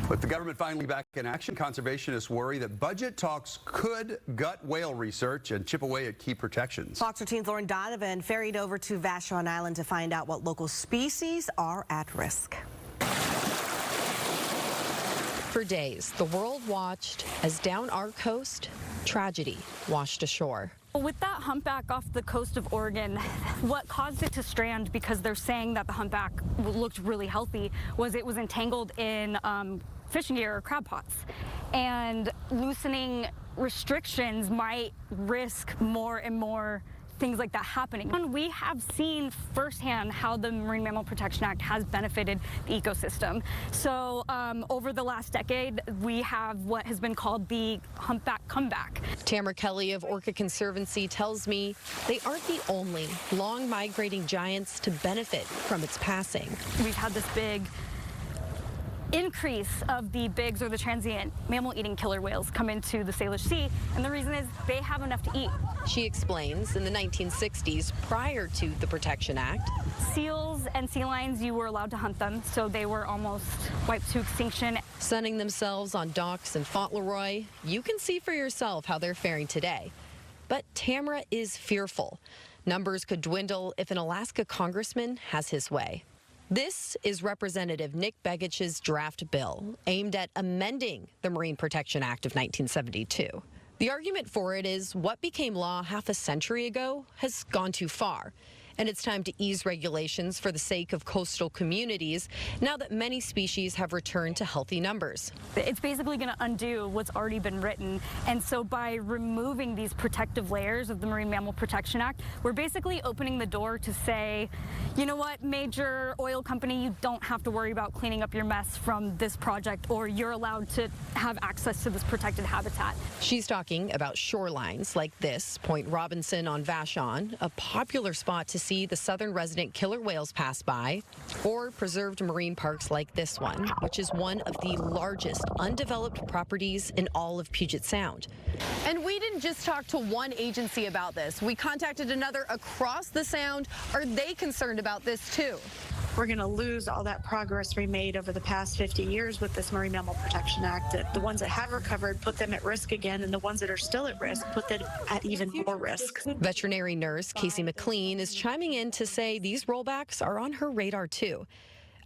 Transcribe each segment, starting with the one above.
With the government finally back in action, conservationists worry that budget talks could gut whale research and chip away at key protections. Fox 13's Lauren Donovan ferried over to Vashon Island to find out what local species are at risk. For days, the world watched as down our coast, tragedy washed ashore. With that humpback off the coast of Oregon, what caused it to strand, because they're saying that the humpback looked really healthy, was it was entangled in fishing gear or crab pots. And loosening restrictions might risk more and more things like that happening. And we have seen firsthand how the Marine Mammal Protection Act has benefited the ecosystem. So over the last decade, we have what has been called the humpback comeback. Tamara Kelly of Orca Conservancy tells me they aren't the only long migrating giants to benefit from its passing. We've had this big increase of the bigs, or the transient mammal-eating killer whales, come into the Salish Sea, and the reason is they have enough to eat. She explains in the 1960s, prior to the Protection Act, seals and sea lions, you were allowed to hunt them, so they were almost wiped to extinction. Sunning themselves on docks in Fauntleroy, you can see for yourself how they're faring today. But Tamara is fearful. Numbers could dwindle if an Alaska congressman has his way. This is Representative Nick Begich's draft bill aimed at amending the Marine Protection Act of 1972. The argument for it is what became law half a century ago has gone too far, and it's time to ease regulations for the sake of coastal communities now that many species have returned to healthy numbers. It's basically going to undo what's already been written, and so by removing these protective layers of the Marine Mammal Protection Act, we're basically opening the door to say, you know what, major oil company, you don't have to worry about cleaning up your mess from this project, or you're allowed to have access to this protected habitat. She's talking about shorelines like this, Point Robinson on Vashon, a popular spot to see the southern resident killer whales pass by, or preserved marine parks like this one, which is one of the largest undeveloped properties in all of Puget Sound. And we didn't just talk to one agency about this. We contacted another across the Sound. Are they concerned about this too? We're going to lose all that progress we made over the past 50 years with this Marine Mammal Protection Act. The ones that have recovered, put them at risk again, and the ones that are still at risk, put them at even more risk. Veterinary nurse Casey McLean is chiming in to say these rollbacks are on her radar too.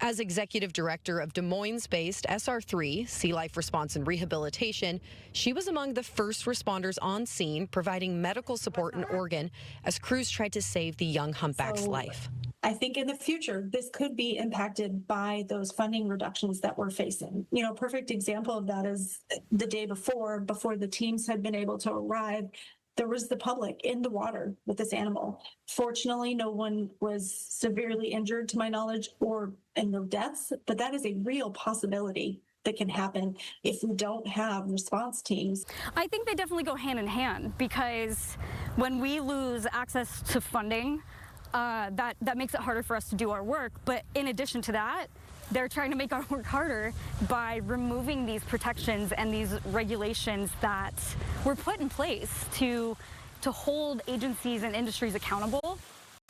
As executive director of Des Moines-based SR3, Sea Life Response and Rehabilitation, she was among the first responders on scene providing medical support in Oregon as crews tried to save the young humpback's life. I think in the future, this could be impacted by those funding reductions that we're facing. You know, a perfect example of that is the day before the teams had been able to arrive, there was the public in the water with this animal. Fortunately, no one was severely injured to my knowledge, and no deaths, but that is a real possibility that can happen if we don't have response teams. I think they definitely go hand in hand, because when we lose access to funding, that makes it harder for us to do our work. But in addition to that, they're trying to make our work harder by removing these protections and these regulations that were put in place to hold agencies and industries accountable